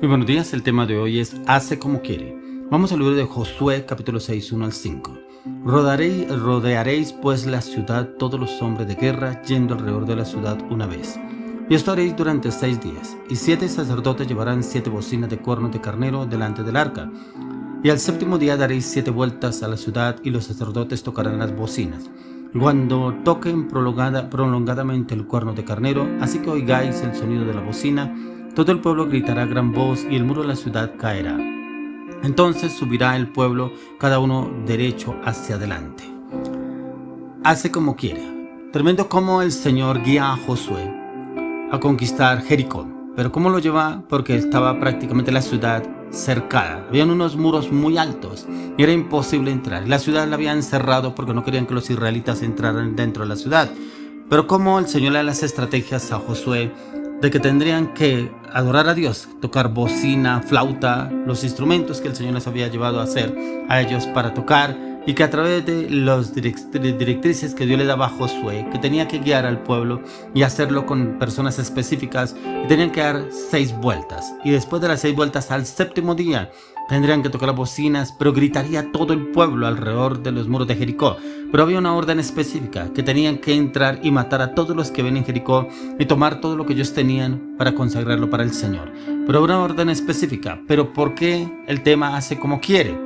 Muy buenos días, el tema de hoy es hace como quiere. Vamos al libro de Josué, capítulo 6, 1 al 5. Rodearéis pues la ciudad todos los hombres de guerra, yendo alrededor de la ciudad una vez. Y esto haréis durante 6 días. Y 7 sacerdotes llevarán 7 bocinas de cuernos de carnero delante del arca. Y al séptimo día daréis 7 vueltas a la ciudad, y los sacerdotes tocarán las bocinas. Y cuando toquen prolongadamente el cuerno de carnero, así que oigáis el sonido de la bocina, todo el pueblo gritará a gran voz, y el muro de la ciudad caerá. Entonces subirá el pueblo, cada uno derecho hacia adelante. Hace como quiere. Tremendo como el Señor guía a Josué a conquistar Jericó. Pero ¿cómo lo lleva? Porque estaba prácticamente la ciudad cercada. Habían unos muros muy altos y era imposible entrar. La ciudad la habían cerrado porque no querían que los israelitas entraran dentro de la ciudad. Pero ¿cómo el Señor le da las estrategias a Josué de que tendrían que adorar a Dios, tocar bocina, flauta, los instrumentos que el Señor les había llevado a hacer a ellos para tocar, y que a través de las directrices que Dios le daba a Josué, que tenía que guiar al pueblo y hacerlo con personas específicas, y tenían que dar 6 vueltas, y después de las 6 vueltas al séptimo día tendrían que tocar las bocinas, pero gritaría todo el pueblo alrededor de los muros de Jericó. Pero había una orden específica, que tenían que entrar y matar a todos los que ven en Jericó y tomar todo lo que ellos tenían para consagrarlo para el Señor. Pero una orden específica. ¿Pero por qué el tema hace como quiere?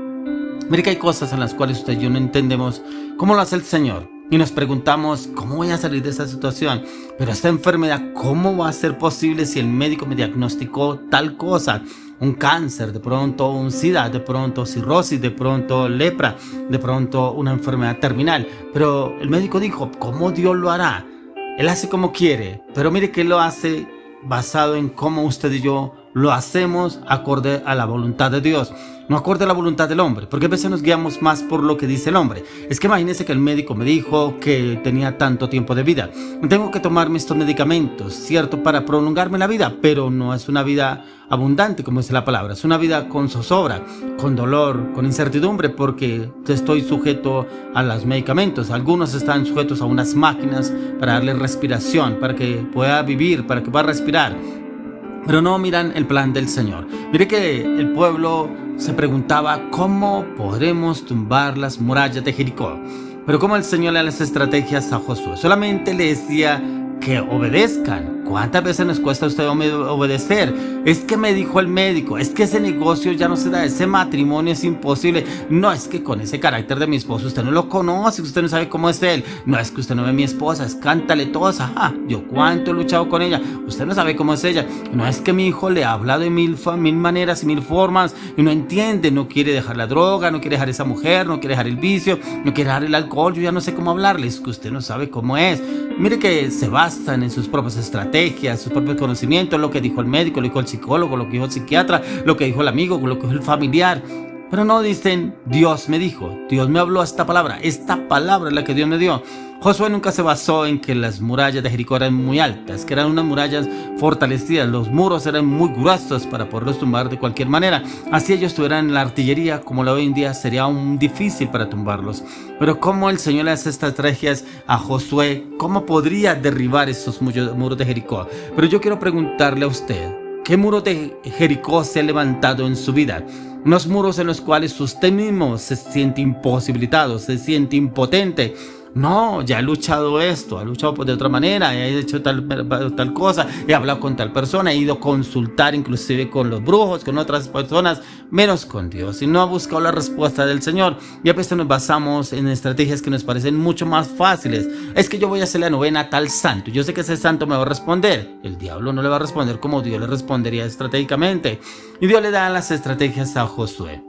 Mire que hay cosas en las cuales usted y yo no entendemos cómo lo hace el Señor. Y nos preguntamos, ¿cómo voy a salir de esta situación? Pero esta enfermedad, ¿cómo va a ser posible si el médico me diagnosticó tal cosa? Un cáncer, de pronto un SIDA, de pronto cirrosis, de pronto lepra, de pronto una enfermedad terminal. Pero el médico dijo, ¿cómo Dios lo hará? Él hace como quiere, pero mire que lo hace basado en cómo usted y yo lo hacemos acorde a la voluntad de Dios, no acorde a la voluntad del hombre, porque a veces nos guiamos más por lo que dice el hombre. Es que imagínese que el médico me dijo que tenía tanto tiempo de vida, tengo que tomarme estos medicamentos, cierto, para prolongarme la vida, pero no es una vida abundante como dice la palabra, es una vida con zozobra, con dolor, con incertidumbre, porque estoy sujeto a los medicamentos. Algunos están sujetos a unas máquinas para darle respiración, para que pueda vivir, para que pueda respirar. Pero no miran el plan del Señor. Mire que el pueblo se preguntaba cómo podremos tumbar las murallas de Jericó. Pero como el Señor le da las estrategias a Josué, solamente le decía que obedezcan. ¿Cuántas veces nos cuesta a usted obedecer? Es que me dijo el médico, es que ese negocio ya no se da, ese matrimonio es imposible. No, es que con ese carácter de mi esposo usted no lo conoce, usted no sabe cómo es él. No, es que usted no ve a mi esposa, es cantaletosa. Yo cuánto he luchado con ella, usted no sabe cómo es ella. No, es que mi hijo le habla de mil maneras y mil formas y no entiende, no quiere dejar la droga, no quiere dejar esa mujer, no quiere dejar el vicio, no quiere dejar el alcohol. Yo ya no sé cómo hablarle, es que usted no sabe cómo es. Mire que se basan en sus propias estrategias, sus propios conocimientos, lo que dijo el médico, lo que dijo el psicólogo, lo que dijo el psiquiatra, lo que dijo el amigo, lo que dijo el familiar. Pero no dicen, Dios me dijo, Dios me habló esta palabra es la que Dios me dio. Josué nunca se basó en que las murallas de Jericó eran muy altas, que eran unas murallas fortalecidas, los muros eran muy gruesos para poderlos tumbar de cualquier manera. Así ellos tuvieran la artillería como la hoy en día, sería aún difícil para tumbarlos. Pero ¿cómo el Señor le hace estas estrategias a Josué? ¿Cómo podría derribar esos muros de Jericó? Pero yo quiero preguntarle a usted, ¿qué muro de Jericó se ha levantado en su vida? Unos muros en los cuales usted mismo se siente imposibilitado, se siente impotente. No, ya he luchado esto, he luchado de otra manera, he hecho tal cosa, he hablado con tal persona, he ido a consultar inclusive con los brujos, con otras personas, menos con Dios, y no ha buscado la respuesta del Señor. Y a veces nos basamos en estrategias que nos parecen mucho más fáciles. Es que yo voy a hacer la novena a tal santo, yo sé que ese santo me va a responder. El diablo no le va a responder como Dios le respondería estratégicamente. Y Dios le da las estrategias a Josué.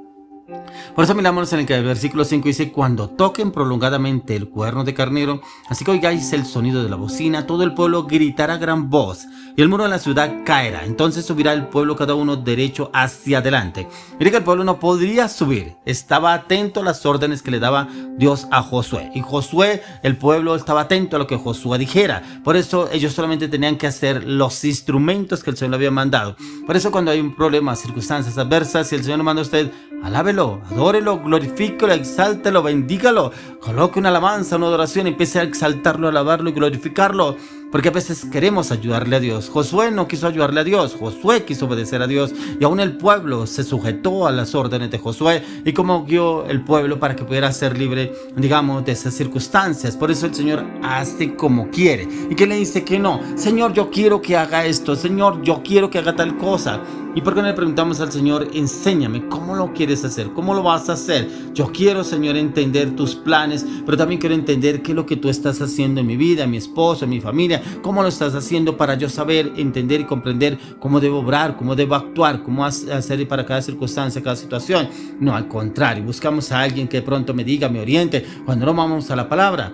Por eso miramos en el versículo 5, dice: cuando toquen prolongadamente el cuerno de carnero, así que oigáis el sonido de la bocina, todo el pueblo gritará a gran voz, y el muro de la ciudad caerá. Entonces subirá el pueblo cada uno derecho hacia adelante. Mire que el pueblo no podría subir, estaba atento a las órdenes que le daba Dios a Josué. Y Josué, el pueblo estaba atento a lo que Josué dijera. Por eso ellos solamente tenían que hacer los instrumentos que el Señor le había mandado. Por eso cuando hay un problema, circunstancias adversas, si el Señor le manda a usted, alábelo, adórelo, glorifíquelo, exáltelo, bendígalo. coloque una alabanza, una adoración, empiece a exaltarlo, a alabarlo y glorificarlo, porque a veces queremos ayudarle a Dios. Josué no quiso ayudarle a Dios, Josué quiso obedecer a Dios, y aún el pueblo se sujetó a las órdenes de Josué y como guió el pueblo para que pudiera ser libre, digamos, de esas circunstancias. Por eso el Señor hace como quiere. ¿Y qué le dice que no? Señor, yo quiero que haga esto, Señor, yo quiero que haga tal cosa. ¿Y por qué no le preguntamos al Señor, enséñame cómo lo quieres hacer, cómo lo vas a hacer? Yo quiero, Señor, entender tus planes, pero también quiero entender qué es lo que tú estás haciendo en mi vida, en mi esposo, en mi familia, cómo lo estás haciendo para yo saber, entender y comprender cómo debo obrar, cómo debo actuar, cómo hacer para cada circunstancia, cada situación. No, al contrario, buscamos a alguien que de pronto me diga, me oriente, cuando no vamos a la palabra.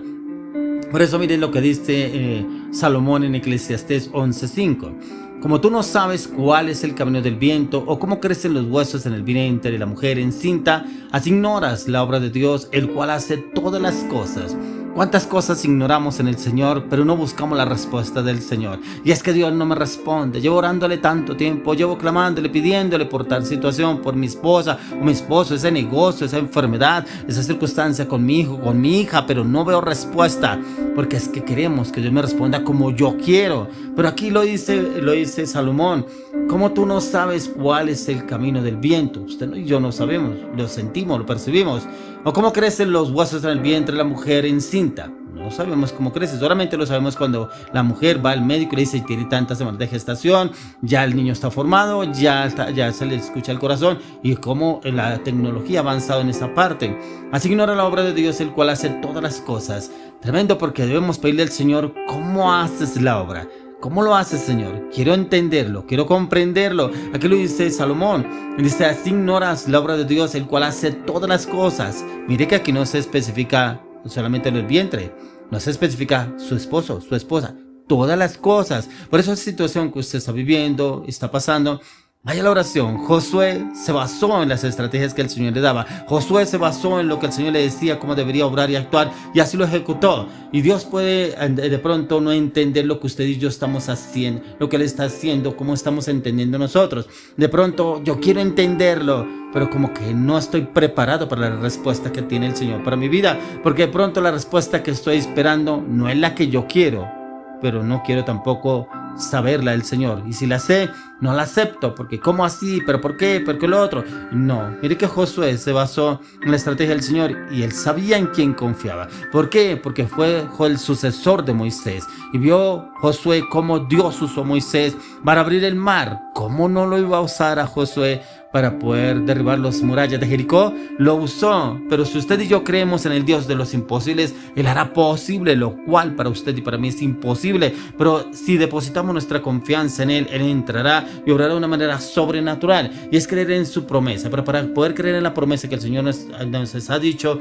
Por eso miren lo que dice Salomón en Eclesiastés 11:5. Como tú no sabes cuál es el camino del viento o cómo crecen los huesos en el vientre de la mujer encinta, así ignoras la obra de Dios, el cual hace todas las cosas. ¿Cuántas cosas ignoramos en el Señor, pero no buscamos la respuesta del Señor? Y es que Dios no me responde. Llevo orándole tanto tiempo, llevo clamándole, pidiéndole por tal situación, por mi esposa o mi esposo, ese negocio, esa enfermedad, esa circunstancia con mi hijo, con mi hija, pero no veo respuesta, porque es que queremos que Dios me responda como yo quiero. Pero aquí lo dice Salomón. ¿Cómo tú no sabes cuál es el camino del viento? Usted y yo no sabemos, lo sentimos, lo percibimos. ¿O cómo crecen los huesos en el vientre de la mujer encinta? No sabemos cómo crece, solamente lo sabemos cuando la mujer va al médico y le dice tiene tantas semanas de gestación, ya el niño está formado, ya se le escucha el corazón y cómo la tecnología ha avanzado en esa parte. Así ignora la obra de Dios, el cual hace todas las cosas. Tremendo, porque debemos pedirle al Señor, ¿cómo haces la obra? ¿Cómo lo haces, Señor? Quiero entenderlo, quiero comprenderlo. Aquí lo dice Salomón. Dice, así ignoras la obra de Dios, el cual hace todas las cosas. Mire que aquí no se especifica solamente en el vientre, no se especifica su esposo, su esposa, todas las cosas. Por eso esa situación que usted está viviendo, está pasando, vaya a la oración. Josué se basó en las estrategias que el Señor le daba. Josué se basó en lo que el Señor le decía, cómo debería obrar y actuar, y así lo ejecutó. Y Dios puede de pronto no entender lo que usted y yo estamos haciendo, lo que Él está haciendo, cómo estamos entendiendo nosotros. De pronto yo quiero entenderlo, pero como que no estoy preparado para la respuesta que tiene el Señor para mi vida, porque de pronto la respuesta que estoy esperando no es la que yo quiero, pero no quiero tampoco saberla del Señor. Y si la sé, no la acepto, porque ¿cómo así? ¿Pero por qué? ¿Por qué lo otro? No, mire que Josué se basó en la estrategia del Señor y él sabía en quién confiaba. ¿Por qué? Porque fue el sucesor de Moisés y vio Josué cómo Dios usó a Moisés para abrir el mar. ¿Cómo no lo iba a usar a Josué para poder derribar las murallas de Jericó? Lo usó. Pero si usted y yo creemos en el Dios de los imposibles, Él hará posible lo cual para usted y para mí es imposible. Pero si depositamos nuestra confianza en Él, Él entrará y obrará de una manera sobrenatural. Y es creer en su promesa. Pero para poder creer en la promesa que el Señor nos ha dicho,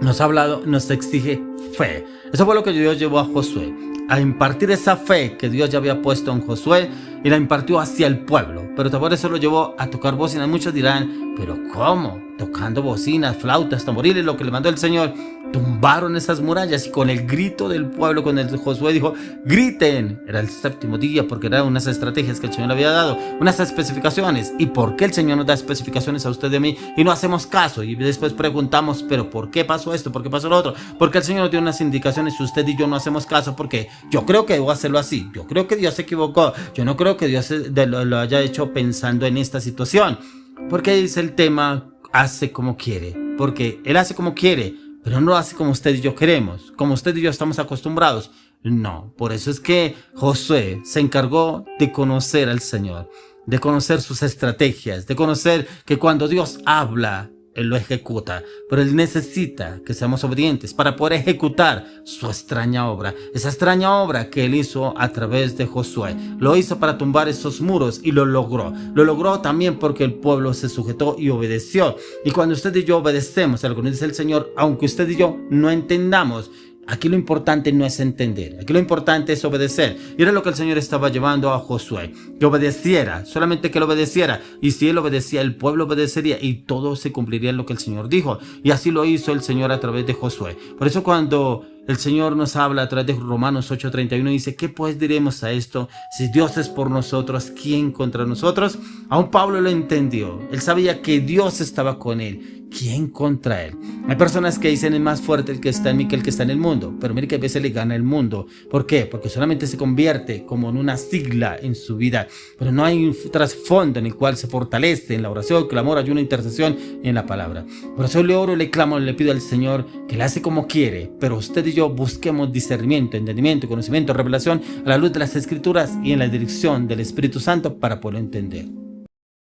nos ha hablado, nos exige fe. Eso fue lo que Dios llevó a Josué, a impartir esa fe que Dios ya había puesto en Josué y la impartió hacia el pueblo. Pero por eso lo llevó a tocar bocinas. Muchos dirán, ¿pero cómo? Tocando bocinas, flautas, tamboriles, lo que le mandó el Señor. Tumbaron esas murallas y con el grito del pueblo, con el Josué dijo, griten. Era el séptimo día porque eran unas estrategias que el Señor le había dado, unas especificaciones. ¿Y por qué el Señor nos da especificaciones a usted y a mí y no hacemos caso? Y después preguntamos, ¿pero por qué pasó esto? ¿Por qué pasó lo otro? Porque el Señor nos dio unas indicaciones y usted y yo no hacemos caso porque yo creo que debo hacerlo así. Yo creo que Dios se equivocó. Yo no creo que Dios lo haya hecho pensando en esta situación. Porque dice el tema, hace como quiere. Porque Él hace como quiere, pero no lo hace como usted y yo queremos, como usted y yo estamos acostumbrados. No, por eso es que Josué se encargó de conocer al Señor, de conocer sus estrategias, de conocer que cuando Dios habla, Él lo ejecuta, pero Él necesita que seamos obedientes para poder ejecutar su extraña obra, esa extraña obra que Él hizo a través de Josué. Lo hizo para tumbar esos muros y lo logró. Lo logró también porque el pueblo se sujetó y obedeció. Y cuando usted y yo obedecemos a lo que nos dice el Señor, aunque usted y yo no entendamos, aquí lo importante no es entender, aquí lo importante es obedecer. Y era lo que el Señor estaba llevando a Josué, que obedeciera, solamente que lo obedeciera. Y si él obedecía, el pueblo obedecería y todo se cumpliría en lo que el Señor dijo. Y así lo hizo el Señor a través de Josué. Por eso cuando el Señor nos habla a través de Romanos 8:31, dice, ¿qué pues diremos a esto? Si Dios es por nosotros, ¿quién contra nosotros? Aún Pablo lo entendió. Él sabía que Dios estaba con él, ¿quién contra él? Hay personas que dicen es más fuerte el que está en mí que el que está en el mundo, pero mire que a veces le gana el mundo. ¿Por qué? Porque solamente se convierte como en una sigla en su vida, pero no hay un trasfondo en el cual se fortalece en la oración, clamor, ayuno, intercesión y en la palabra. Por eso le oro, le clamo, le pido al Señor que le hace como quiere, pero usted y yo busquemos discernimiento, entendimiento, conocimiento, revelación a la luz de las Escrituras y en la dirección del Espíritu Santo para poder entender.